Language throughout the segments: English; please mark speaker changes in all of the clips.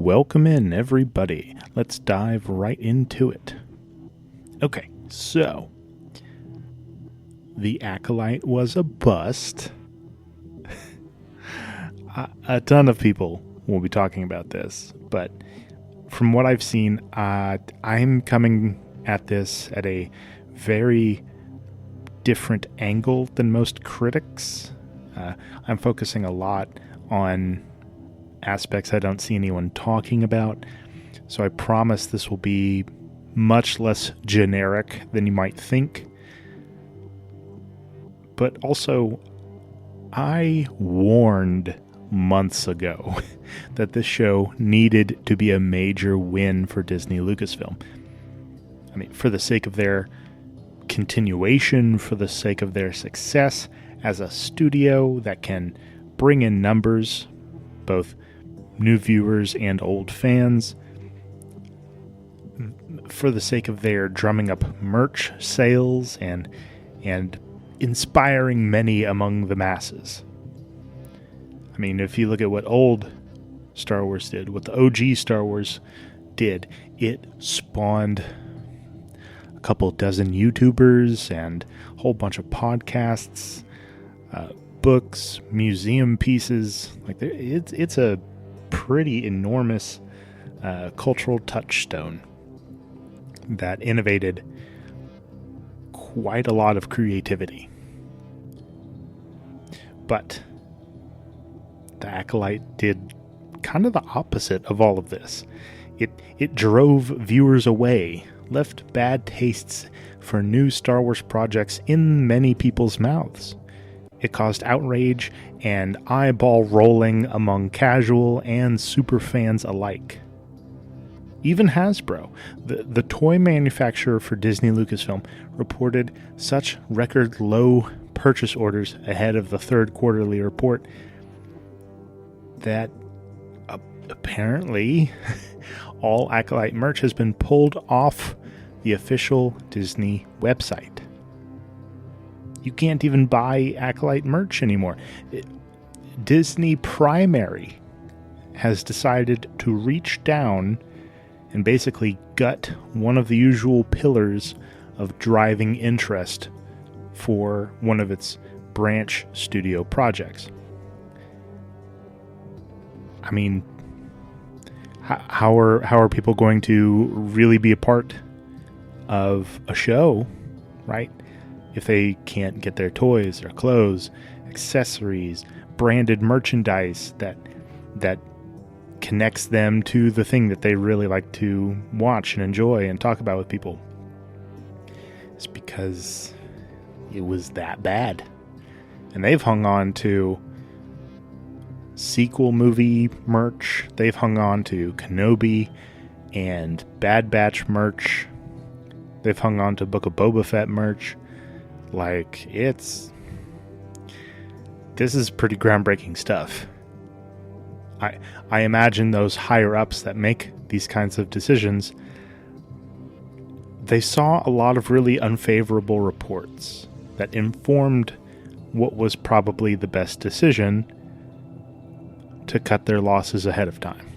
Speaker 1: Welcome in, everybody. Let's dive right into it. Okay, so the Acolyte was a bust. A ton of people will be talking about this, but from what I've seen, I'm coming at this at a very different angle than most critics. I'm focusing a lot on aspects I don't see anyone talking about, so I promise this will be much less generic than you might think. But also, I warned months ago that this show needed to be a major win for Disney Lucasfilm. I mean, for the sake of their continuation, for the sake of their success as a studio that can bring in numbers, both new viewers and old fans, for the sake of their drumming up merch sales and inspiring many among the masses. I mean, if you look at what old Star Wars did, what the OG Star Wars did, it spawned a couple dozen YouTubers and a whole bunch of podcasts, books, museum pieces. Like, it's a pretty enormous cultural touchstone that innovated quite a lot of creativity. But the Acolyte did kind of the opposite of all of this. It drove viewers away, left bad tastes for new Star Wars projects in many people's mouths. It caused outrage and eyeball rolling among casual and super fans alike. Even Hasbro, the toy manufacturer for Disney Lucasfilm, reported such record low purchase orders ahead of the third quarterly report that apparently all Acolyte merch has been pulled off the official Disney website. You can't even buy Acolyte merch anymore. Disney Primary has decided to reach down and basically gut one of the usual pillars of driving interest for one of its branch studio projects. I mean, how are people going to really be a part of a show, right? If they can't get their toys, their clothes, accessories, branded merchandise that connects them to the thing that they really like to watch and enjoy and talk about with people. It's because it was that bad. And they've hung on to sequel movie merch. They've hung on to Kenobi and Bad Batch merch. They've hung on to Book of Boba Fett merch. Like, this is pretty groundbreaking stuff. I imagine those higher ups that make these kinds of decisions, they saw a lot of really unfavorable reports that informed what was probably the best decision to cut their losses ahead of time.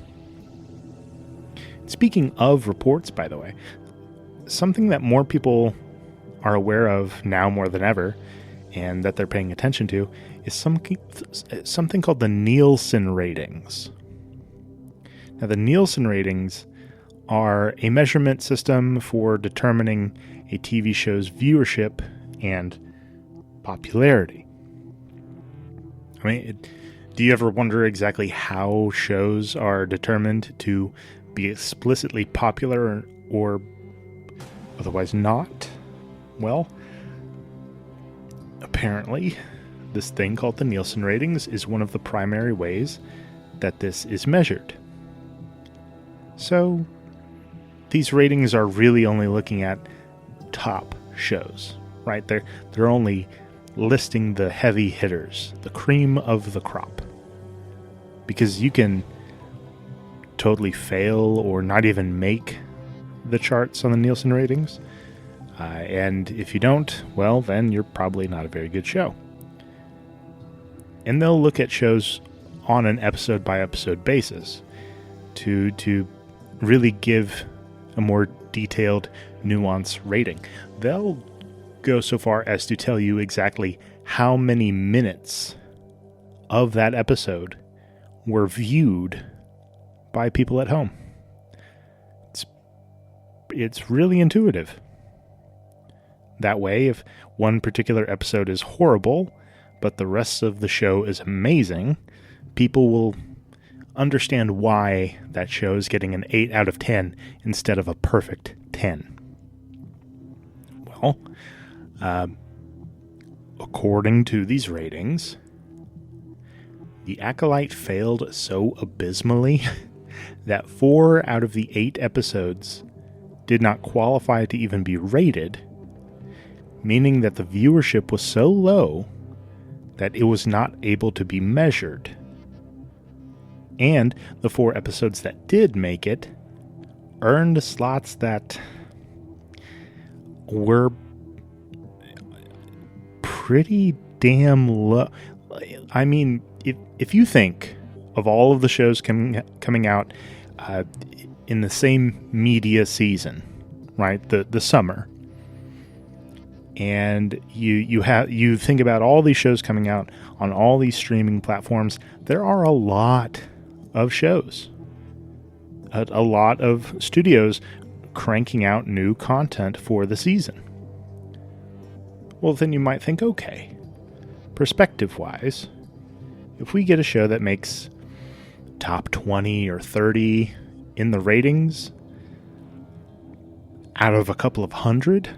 Speaker 1: Speaking of reports, by the way, something that more people are aware of now more than ever, and that they're paying attention to, is something called the Nielsen ratings. Now, the Nielsen ratings are a measurement system for determining a TV show's viewership and popularity. I mean, do you ever wonder exactly how shows are determined to be explicitly popular or otherwise not? Well, apparently, this thing called the Nielsen ratings is one of the primary ways that this is measured. So, these ratings are really only looking at top shows, right? They're only listing the heavy hitters, the cream of the crop. Because you can totally fail or not even make the charts on the Nielsen ratings. And if you don't, well, then you're probably not a very good show. And they'll look at shows on an episode-by-episode basis to really give a more detailed, nuanced rating. They'll go so far as to tell you exactly how many minutes of that episode were viewed by people at home. It's really intuitive. That way, if one particular episode is horrible, but the rest of the show is amazing, people will understand why that show is getting an 8 out of 10 instead of a perfect 10. Well, according to these ratings, The Acolyte failed so abysmally that 4 out of the 8 episodes did not qualify to even be rated, meaning that the viewership was so low that it was not able to be measured. And the 4 episodes that did make it earned slots that were pretty damn low. I mean, if you think of all of the shows coming out in the same media season, right, the summer, and you think about all these shows coming out on all these streaming platforms, there are a lot of shows, a lot of studios cranking out new content for the season. Well, then you might think, okay, perspective-wise, if we get a show that makes top 20 or 30 in the ratings out of a couple of hundred,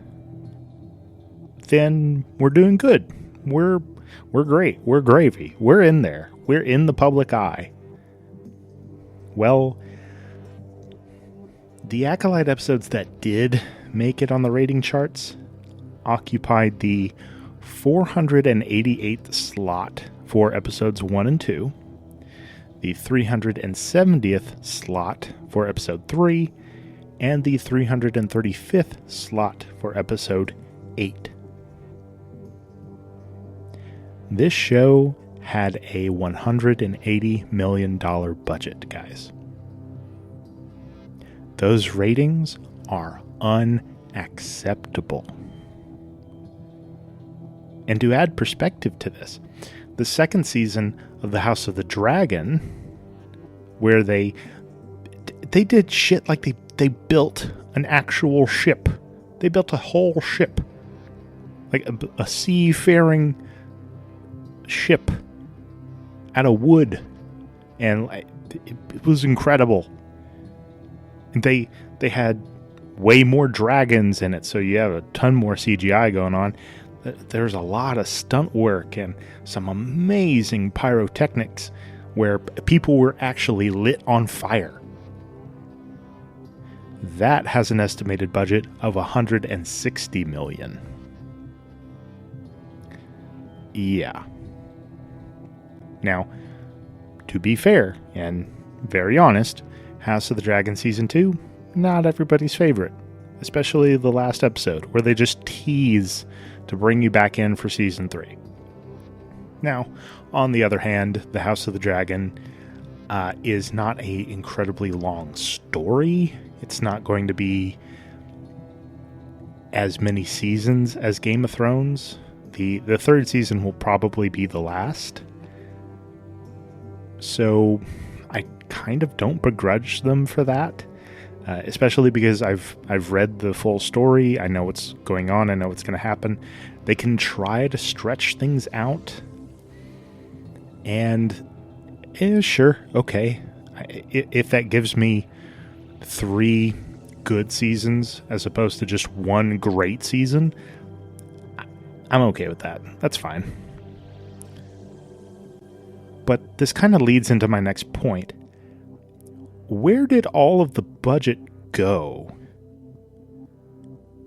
Speaker 1: then we're doing good. We're great. We're gravy. We're in there. We're in the public eye. Well, the Acolyte episodes that did make it on the rating charts occupied the 488th slot for episodes 1 and 2, the 370th slot for episode 3, and the 335th slot for episode 8. This show had a $180 million budget, guys. Those ratings are unacceptable. And to add perspective to this, the second season of The House of the Dragon, where they did shit like they built an actual ship. They built a whole ship. Like a seafaring ship out of wood. And it was incredible. And they had way more dragons in it, so you have a ton more CGI going on. There's a lot of stunt work and some amazing pyrotechnics where people were actually lit on fire. That has an estimated budget of $160 million. Yeah. Now, to be fair and very honest, House of the Dragon Season 2, not everybody's favorite. Especially the last episode, where they just tease to bring you back in for Season 3. Now, on the other hand, The House of the Dragon is not a incredibly long story. It's not going to be as many seasons as Game of Thrones. The third season will probably be the last. So I kind of don't begrudge them for that. Especially because I've read the full story. I know what's going on. I know what's going to happen. They can try to stretch things out. And sure, okay. If that gives me 3 good seasons as opposed to just 1 great season, I'm okay with that. That's fine. But this kind of leads into my next point. Where did all of the budget go?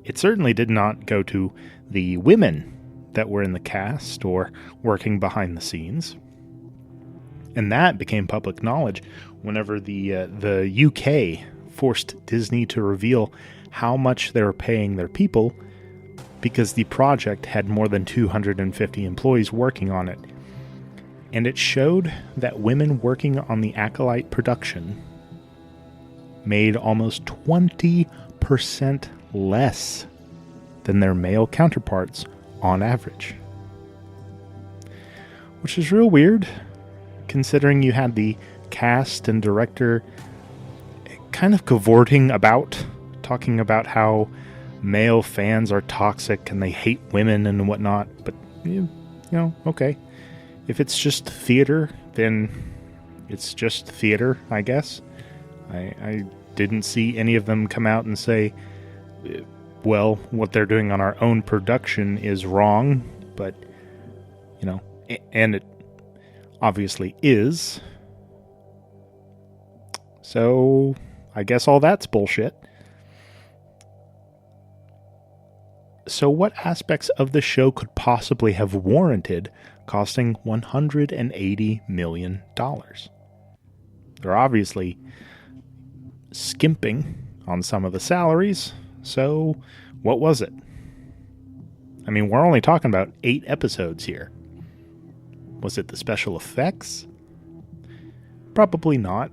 Speaker 1: It certainly did not go to the women that were in the cast or working behind the scenes. And that became public knowledge whenever the UK forced Disney to reveal how much they were paying their people because the project had more than 250 employees working on it. And it showed that women working on the Acolyte production made almost 20% less than their male counterparts on average. Which is real weird, considering you had the cast and director kind of cavorting about, talking about how male fans are toxic and they hate women and whatnot. But, you know, okay. If it's just theater, then it's just theater, I guess. I didn't see any of them come out and say, well, what they're doing on our own production is wrong, but, you know, and it obviously is. So, I guess all that's bullshit. So what aspects of the show could possibly have warranted costing $180 million? They're obviously skimping on some of the salaries, so what was it? I mean, we're only talking about 8 episodes here. Was it the special effects? Probably not.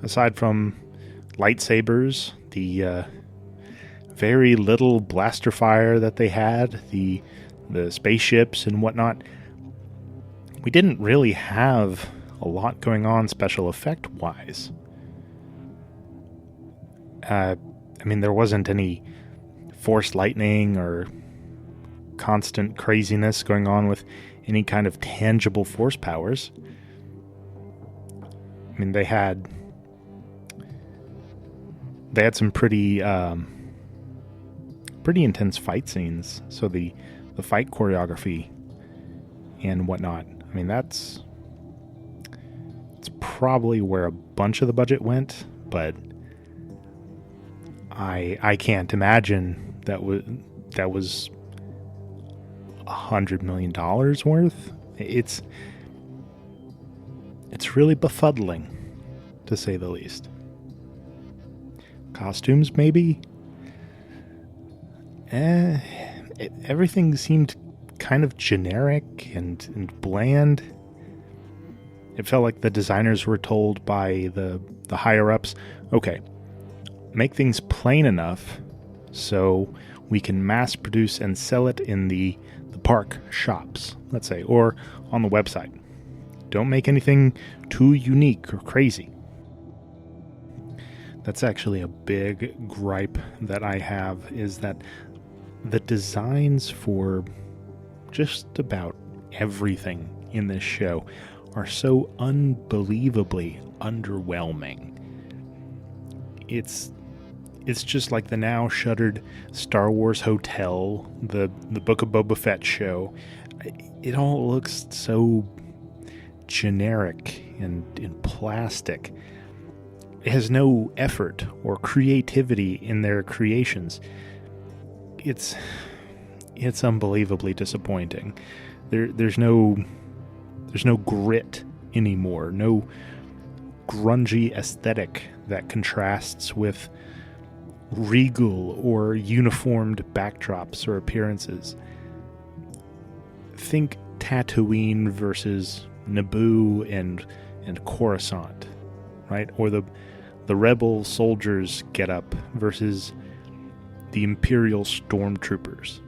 Speaker 1: Aside from lightsabers, the very little blaster fire that they had, the spaceships and whatnot, we didn't really have a lot going on special effect wise. I mean, there wasn't any force lightning or constant craziness going on with any kind of tangible force powers. I mean, they had some pretty intense fight scenes. So the fight choreography and whatnot, I mean, it's probably where a bunch of the budget went, but I can't imagine that was $100 million worth. It's really befuddling, to say the least. Costumes, maybe? Everything seemed kind of generic and bland. It felt like the designers were told by the higher-ups, okay, make things plain enough so we can mass produce and sell it in the park shops, let's say, or on the website. Don't make anything too unique or crazy. That's actually a big gripe that I have, is that the designs for just about everything in this show are so unbelievably underwhelming. It's just like the now shuttered Star Wars Hotel, the Book of Boba Fett show. It all looks so generic and plastic. It has no effort or creativity in their creations. It's unbelievably disappointing. There's no grit anymore. No grungy aesthetic that contrasts with regal or uniformed backdrops or appearances. Think Tatooine versus Naboo and Coruscant, right? Or the rebel soldiers get up versus the Imperial stormtroopers.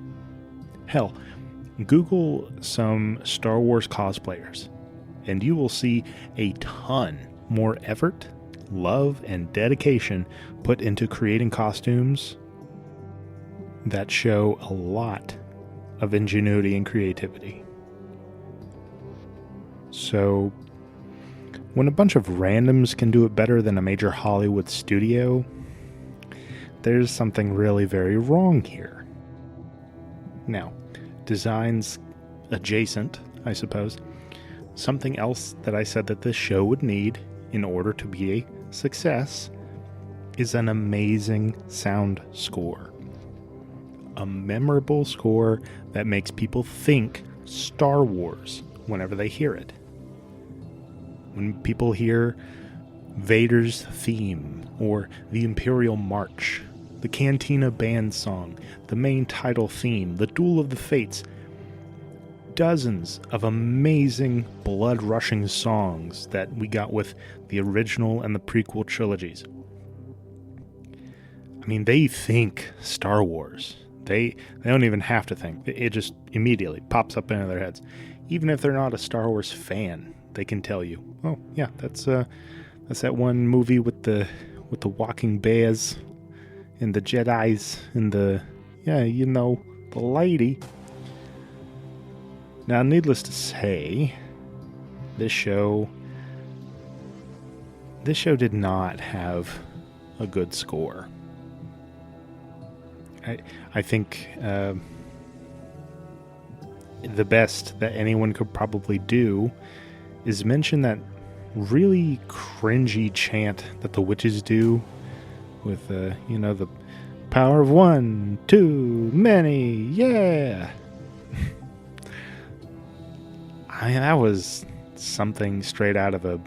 Speaker 1: Hell, Google some Star Wars cosplayers, and you will see a ton more effort, love, and dedication put into creating costumes that show a lot of ingenuity and creativity. So, when a bunch of randoms can do it better than a major Hollywood studio, there's something really very wrong here. Now, designs adjacent, I suppose. Something else that I said that this show would need in order to be a success is an amazing sound score. A memorable score that makes people think Star Wars whenever they hear it. When people hear Vader's theme, or the Imperial March, the Cantina Band song, the main title theme, the Duel of the Fates, dozens of amazing blood-rushing songs that we got with the original and the prequel trilogies. I mean, they think Star Wars. They don't even have to think. It just immediately pops up into their heads. Even if they're not a Star Wars fan, they can tell you, "Oh, yeah, that's that one movie with the walking bears and the Jedis and the lady." Now, needless to say, this show did not have a good score. I think the best that anyone could probably do is mention that really cringy chant that the witches do with the power of one, too many, yeah. That was something straight out of a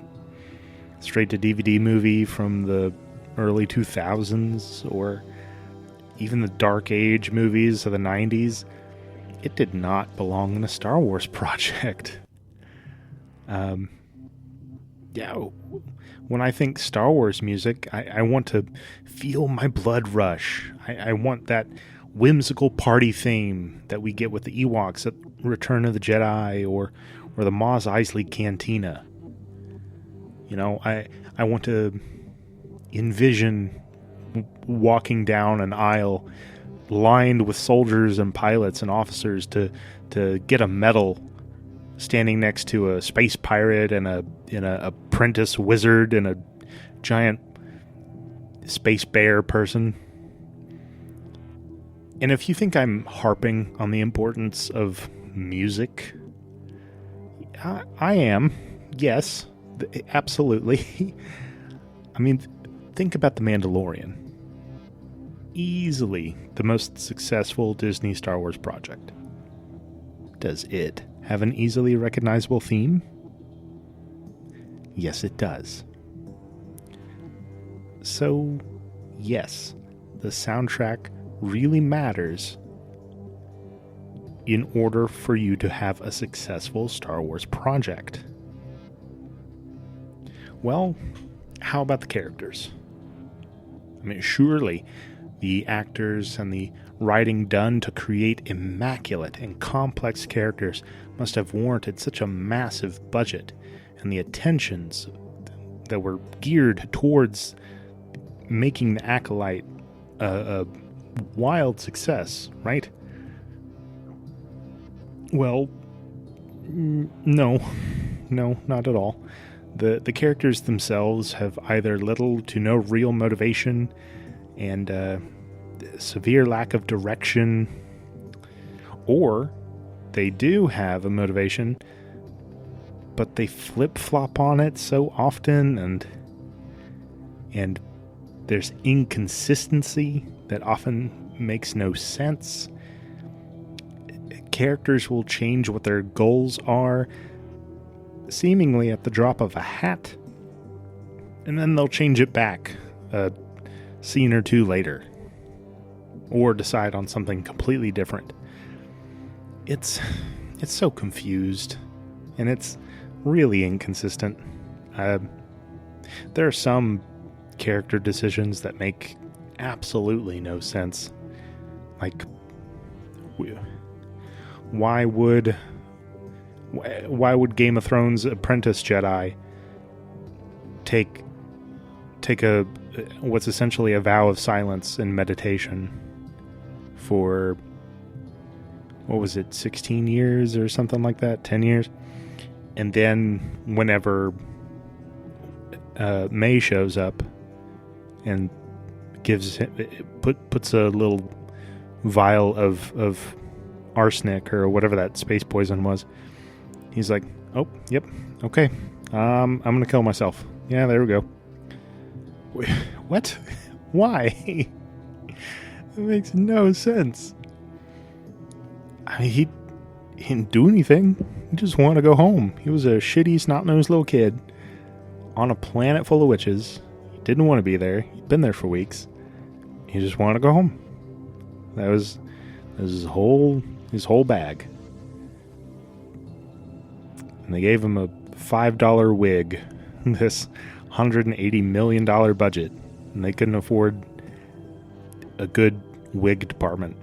Speaker 1: straight to DVD movie from the early 2000s, or even the Dark Age movies of the 90s. It did not belong in a Star Wars project. When I think Star Wars music, I want to feel my blood rush. I want that whimsical party theme that we get with the Ewoks at Return of the Jedi, or the Mos Eisley Cantina. I want to envision walking down an aisle lined with soldiers and pilots and officers to get a medal, standing next to a space pirate and a apprentice wizard and a giant space bear person. And if you think I'm harping on the importance of music, I am. Yes, absolutely. I mean, think about The Mandalorian. Easily the most successful Disney Star Wars project. Does it have an easily recognizable theme? Yes, it does. So, yes, the soundtrack really matters in order for you to have a successful Star Wars project. Well, how about the characters? I mean, surely the actors and the writing done to create immaculate and complex characters must have warranted such a massive budget, and the attentions that were geared towards making the Acolyte a wild success, right? Well, no, not at all. The characters themselves have either little to no real motivation and severe lack of direction, or they do have a motivation, but they flip-flop on it so often, and there's inconsistency that often makes no sense. Characters will change what their goals are seemingly at the drop of a hat, and then they'll change it back a scene or two later, or decide on something completely different. It's so confused, and it's really inconsistent. There are some character decisions that make absolutely no sense. Like, why would Game of Thrones apprentice Jedi take a what's essentially a vow of silence and meditation for, what was it, 16 years or something like that, 10 years, and then whenever May shows up and puts a little vial of arsenic or whatever that space poison was, he's like, "Oh, yep, okay, I'm gonna kill myself." Yeah, there we go. What? Why? It makes no sense. I mean, he didn't do anything. He just wanted to go home. He was a shitty, snot-nosed little kid on a planet full of witches. He didn't want to be there. He'd been there for weeks. He just wanted to go home. That was his whole bag. And they gave him a $5 wig, this $180 million budget, and they couldn't afford a good wig department.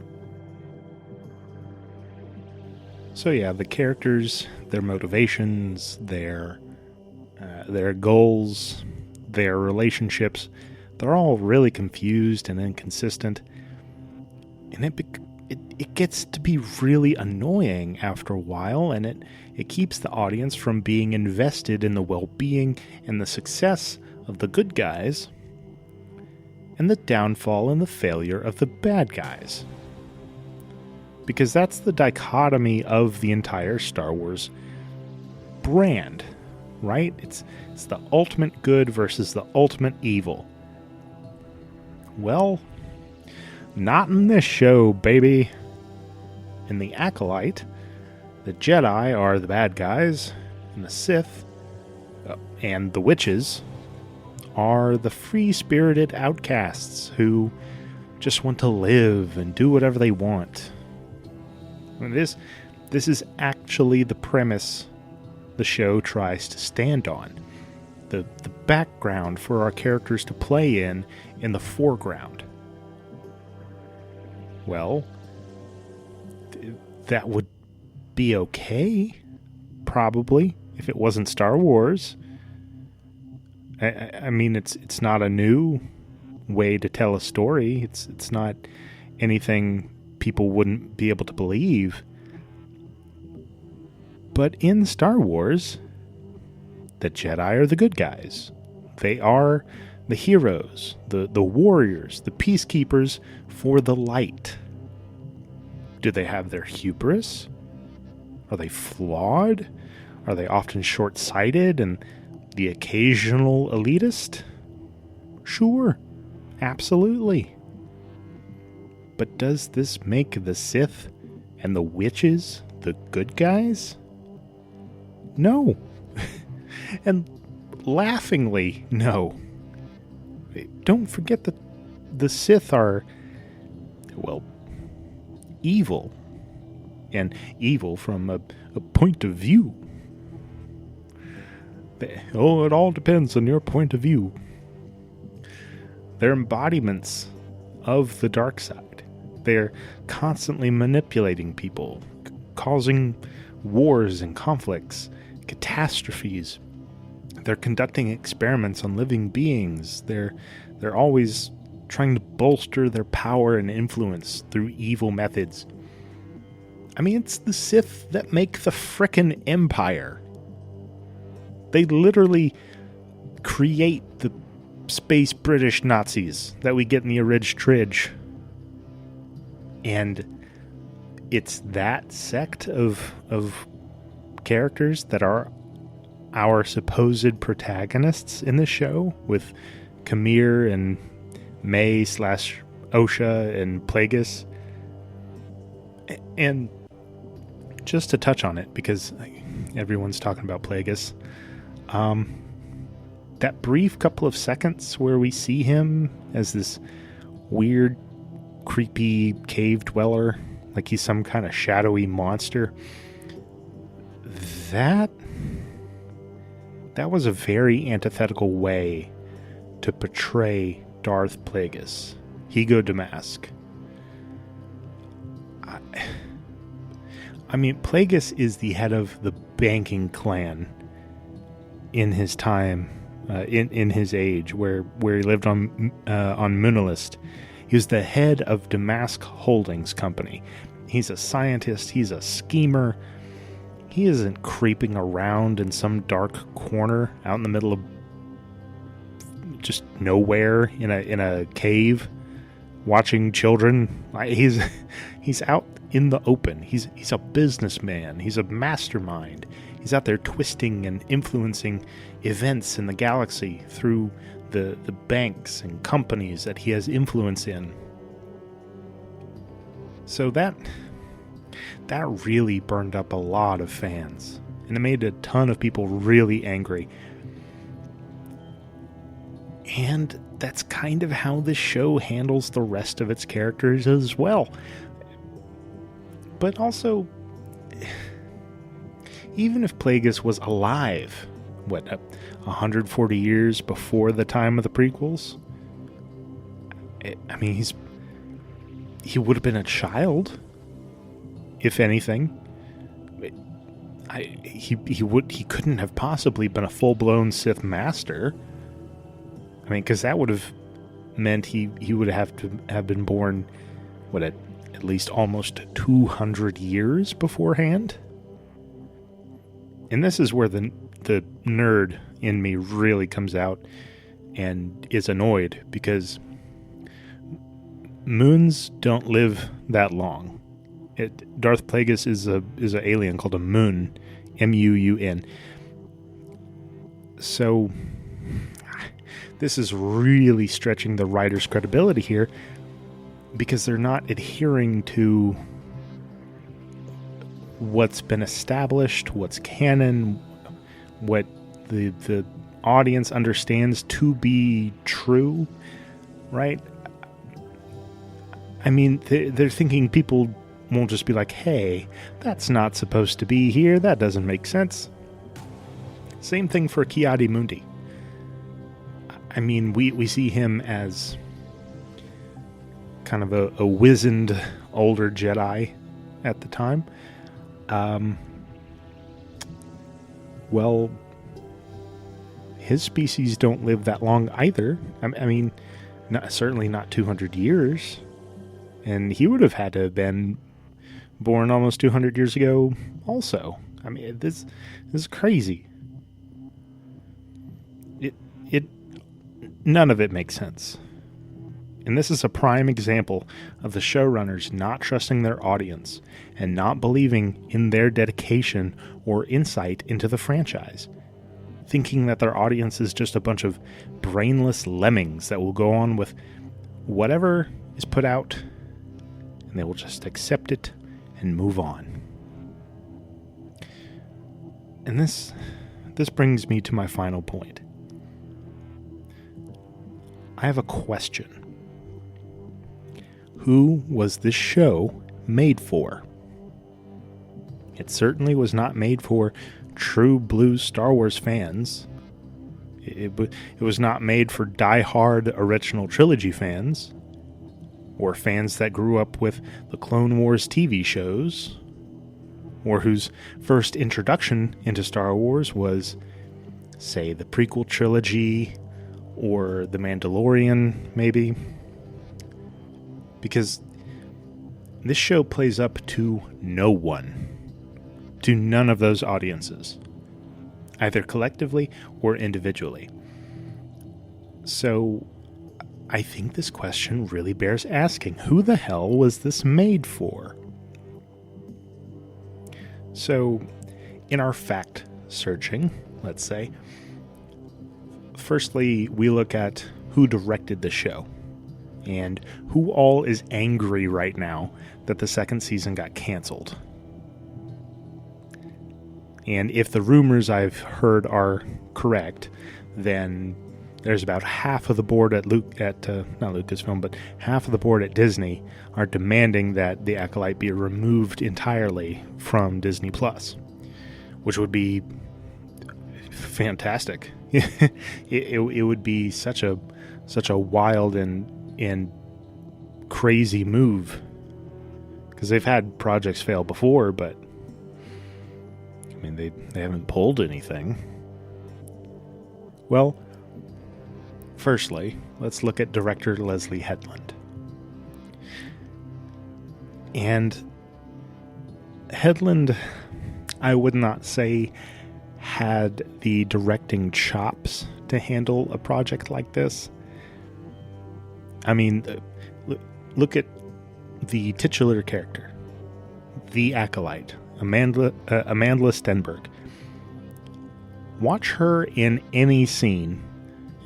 Speaker 1: So yeah, the characters, their motivations, their goals, their relationships, they're all really confused and inconsistent. And it gets to be really annoying after a while, and it keeps the audience from being invested in the well-being and the success of the good guys and the downfall and the failure of the bad guys. Because that's the dichotomy of the entire Star Wars brand, right? It's the ultimate good versus the ultimate evil. Well, not in this show, baby. In the Acolyte, the Jedi are the bad guys, and the Sith and the witches are the free-spirited outcasts who just want to live and do whatever they want. And this is actually the premise the show tries to stand on. The background for our characters to play in the foreground. Well, that would be okay, probably, if it wasn't Star Wars. I mean, it's not a new way to tell a story. It's not anything people wouldn't be able to believe. But in Star Wars, the Jedi are the good guys. They are the heroes, the warriors, the peacekeepers for the light. Do they have their hubris? Are they flawed? Are they often short-sighted and the occasional elitist? Sure, absolutely. But does this make the Sith and the witches the good guys? No. And laughingly, no. Don't forget that the Sith are, well, evil. And evil from a point of view. It all depends on your point of view. They're embodiments of the dark side. They're constantly manipulating people, causing wars and conflicts, catastrophes. They're conducting experiments on living beings. They're always trying to bolster their power and influence through evil methods. I mean, it's the Sith that make the frickin' Empire. They literally create the space British Nazis that we get in the Orig Tridge. And it's that sect of characters that are our supposed protagonists in the show, with Kamir and May / Osha and Plagueis. And just to touch on it, because everyone's talking about Plagueis, that brief couple of seconds where we see him as this weird, creepy cave dweller, like he's some kind of shadowy monster, that was a very antithetical way to portray Darth Plagueis, Higo Damask. I mean, Plagueis is the head of the banking clan in his time, in his age, where he lived on Munalist. He was the head of Damask Holdings Company. He's a scientist. He's a schemer. He isn't creeping around in some dark corner out in the middle of just nowhere in a cave watching children. He's out in the open. He's a businessman. He's a mastermind. He's out there twisting and influencing events in the galaxy through the banks and companies that he has influence in. So that really burned up a lot of fans, and it made a ton of people really angry. And that's kind of how this show handles the rest of its characters as well. But also, even if Plagueis was alive, 140 years before the time of the prequels? I mean, he would have been a child, if anything. He couldn't have possibly been a full-blown Sith master. I mean, because that would have meant he would have to have been born, at least almost 200 years beforehand. And this is where the nerd in me really comes out and is annoyed, because moons don't live that long. Darth Plagueis is an alien called a moon, M-U-U-N. So this is really stretching the writer's credibility here, because they're not adhering to what's been established, what's canon, what the audience understands to be true, right? I mean, they're thinking people won't just be like, hey, that's not supposed to be here, that doesn't make sense. Same thing for Ki-Adi-Mundi. I mean, we see him as kind of a wizened older Jedi at the time. Well, his species don't live that long either. I mean, certainly not 200 years. And he would have had to have been born almost 200 years ago also. I mean, this is crazy. None of it makes sense. And this is a prime example of the showrunners not trusting their audience and not believing in their dedication or insight into the franchise, thinking that their audience is just a bunch of brainless lemmings that will go on with whatever is put out, and they will just accept it and move on. And this brings me to my final point. I have a question. Who was this show made for? It certainly was not made for true blue Star Wars fans. It was not made for die-hard original trilogy fans, or fans that grew up with the Clone Wars TV shows, or whose first introduction into Star Wars was, say, the prequel trilogy, or The Mandalorian, maybe. Because this show plays up to no one. To none of those audiences. Either collectively or individually. So, I think this question really bears asking. Who the hell was this made for? So, in our fact searching, let's say, firstly, we look at who directed the show and who all is angry right now that the second season got canceled. And if the rumors I've heard are correct, then there's about half of the board at not Lucasfilm, but half of the board at Disney are demanding that the Acolyte be removed entirely from Disney Plus, which would be fantastic. It would be such a wild and crazy move, because they've had projects fail before, but I mean they haven't pulled anything. Well, firstly, let's look at director Leslie Headland. And Headland, I would not say had the directing chops to handle a project like this. I mean, look at the titular character, the Acolyte, Amandla Stenberg. Watch her in any scene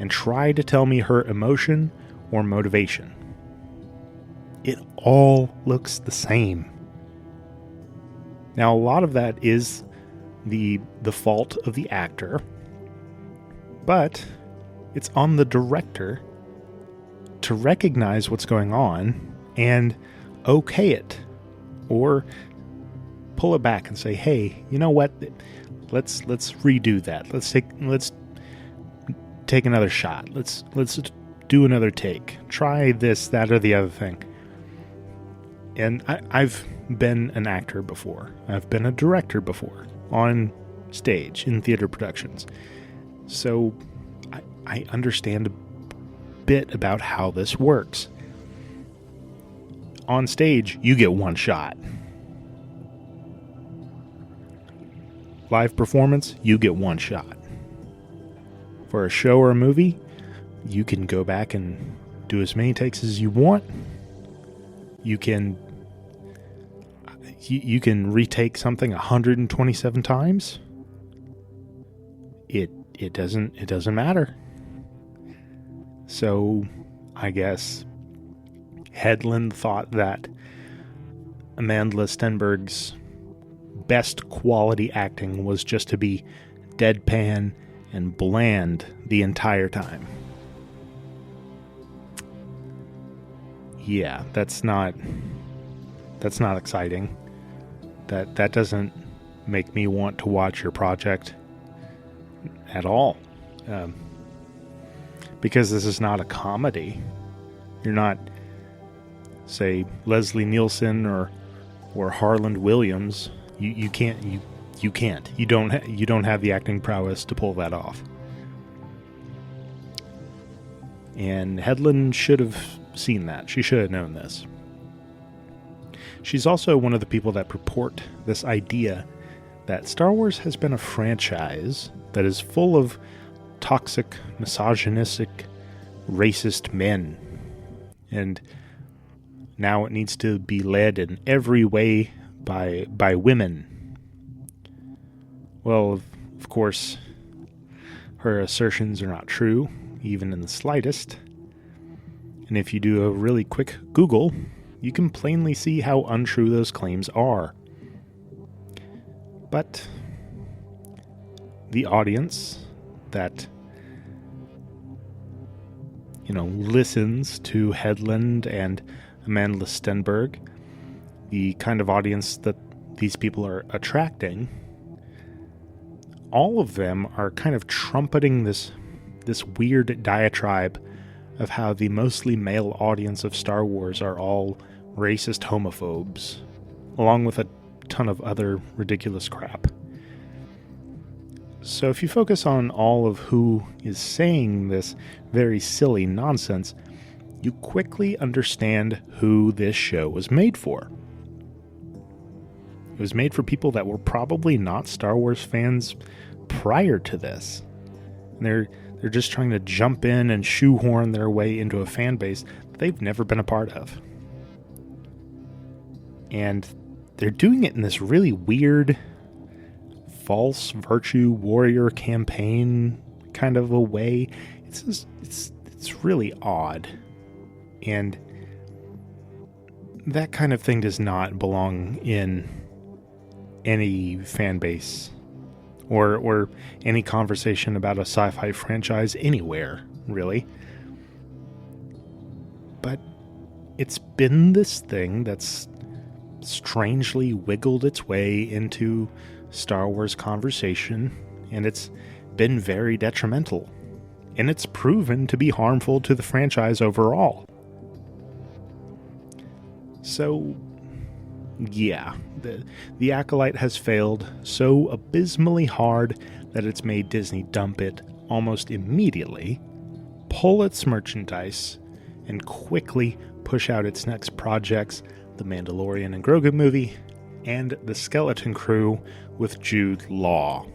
Speaker 1: and try to tell me her emotion or motivation. It all looks the same. Now, a lot of that is the fault of the actor, but it's on the director to recognize what's going on and okay it, or pull it back and say, hey, you know what? Let's redo that. Let's take another shot. Let's do another take. Try this, that, or the other thing. And I've been an actor before. I've been a director before on stage in theater productions. So I understand a bit about how this works. On stage, you get one shot. Live performance, you get one shot. For a show or a movie, you can go back and do as many takes as you want. You can retake something 127 times. It doesn't matter. So, I guess Hedlund thought that Amanda Stenberg's best quality acting was just to be deadpan and bland the entire time. Yeah, that's not exciting. That doesn't make me want to watch your project at all. Because this is not a comedy. You're not, say, Leslie Nielsen or Harland Williams. You can't. You don't have the acting prowess to pull that off. And Hedlund should have seen that. She should have known this. She's also one of the people that purport this idea that Star Wars has been a franchise that is full of toxic, misogynistic, racist men. And now it needs to be led in every way by women. Well, of course, her assertions are not true, even in the slightest. And if you do a really quick Google, you can plainly see how untrue those claims are. But the audience that, listens to Hedlund and Amanda Stenberg, the kind of audience that these people are attracting, all of them are kind of trumpeting this weird diatribe of how the mostly male audience of Star Wars are all racist homophobes, along with a ton of other ridiculous crap. So if you focus on all of who is saying this very silly nonsense, you quickly understand who this show was made for. It was made for people that were probably not Star Wars fans prior to this. And they're just trying to jump in and shoehorn their way into a fan base that they've never been a part of. And they're doing it in this really weird false virtue warrior campaign kind of a way. It's really odd. And that kind of thing does not belong in any fan base or any conversation about a sci-fi franchise anywhere, really. But it's been this thing that's strangely wiggled its way into Star Wars conversation, and it's been very detrimental. And it's proven to be harmful to the franchise overall. So, yeah, the Acolyte has failed so abysmally hard that it's made Disney dump it almost immediately, pull its merchandise, and quickly push out its next projects, the Mandalorian and Grogu movie, and the Skeleton Crew with Jude Law.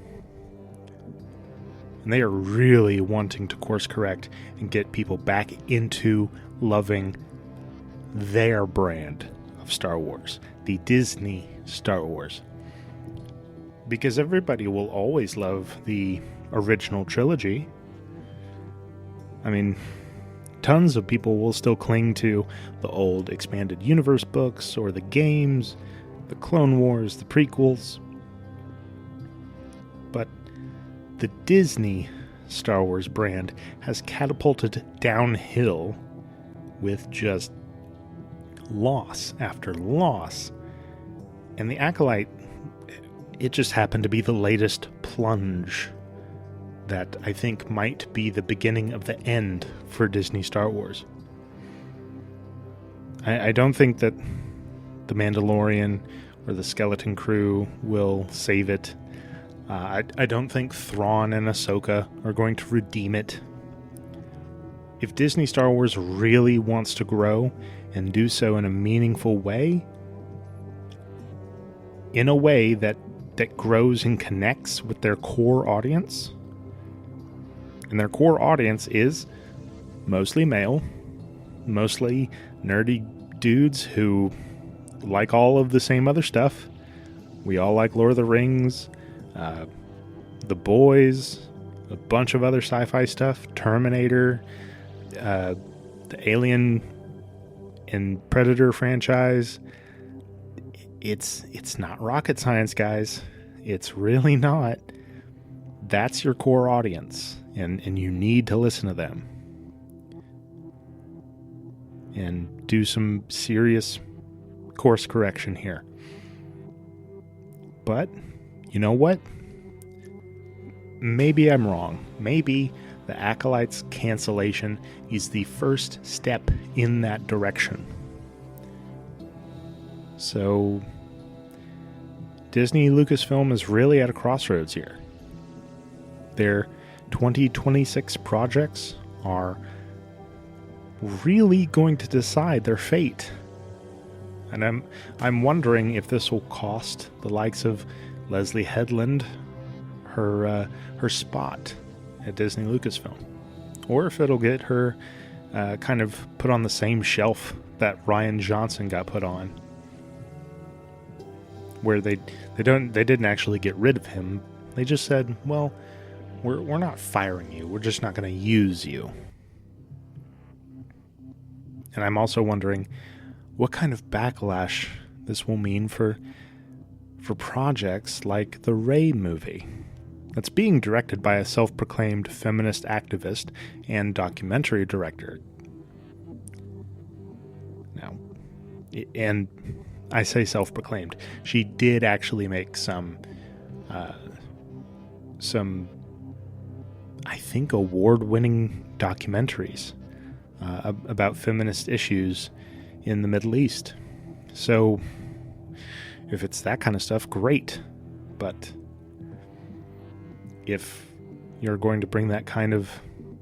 Speaker 1: And they are really wanting to course correct and get people back into loving their brand of Star Wars, the Disney Star Wars. Because everybody will always love the original trilogy. I mean, tons of people will still cling to the old expanded universe books or the games, the Clone Wars, the prequels. But the Disney Star Wars brand has catapulted downhill with just loss after loss. And the Acolyte It just happened to be the latest plunge that I think might be the beginning of the end for Disney Star Wars. I don't think that The Mandalorian or the Skeleton Crew will save it. I don't think Thrawn and Ahsoka are going to redeem it. If Disney Star Wars really wants to grow and do so in a meaningful way, in a way that grows and connects with their core audience, and their core audience is mostly male, mostly nerdy dudes who like all of the same other stuff. We all like Lord of the Rings, The Boys, a bunch of other sci-fi stuff, Terminator, the Alien and Predator franchise. It's not rocket science, guys. It's really not. That's your core audience, and you need to listen to them and do some serious course correction here. But you know what? Maybe I'm wrong. Maybe the Acolyte's cancellation is the first step in that direction. So Disney Lucasfilm is really at a crossroads here. Their 2026 projects are really going to decide their fate. And I'm wondering if this will cost the likes of Leslie Headland her spot at Disney Lucasfilm, or if it'll get her kind of put on the same shelf that Rian Johnson got put on, where they didn't actually get rid of him. They just said, well, we're not firing you, we're just not going to use you. And I'm also wondering what kind of backlash this will mean for projects like the Rey movie, that's being directed by a self-proclaimed feminist activist and documentary director. Now, and I say self-proclaimed, she did actually make some I think award-winning documentaries about feminist issues in the Middle East. So if it's that kind of stuff, great. But if you're going to bring that kind of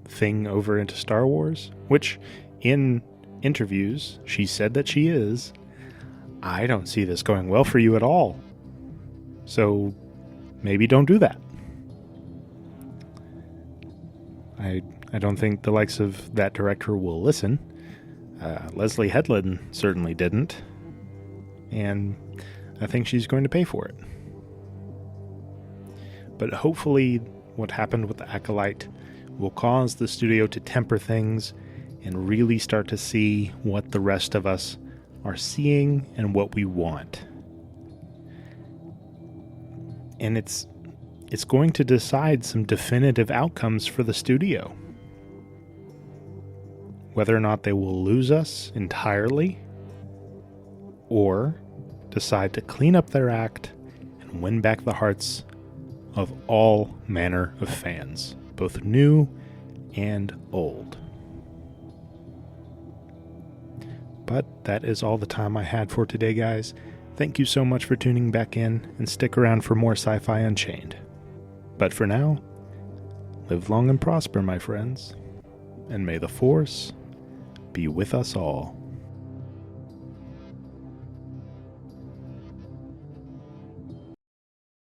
Speaker 1: thing over into Star Wars, which in interviews she said that she is, I don't see this going well for you at all. So maybe don't do that. I don't think the likes of that director will listen. Leslie Headland certainly didn't. And I think she's going to pay for it. But hopefully what happened with the Acolyte will cause the studio to temper things and really start to see what the rest of us are seeing and what we want. And it's going to decide some definitive outcomes for the studio. Whether or not they will lose us entirely, or decide to clean up their act and win back the hearts of all manner of fans, both new and old. But that is all the time I had for today, guys. Thank you so much for tuning back in, and stick around for more Sci-Fi Unchained. But for now, live long and prosper, my friends, and may the Force be with us all.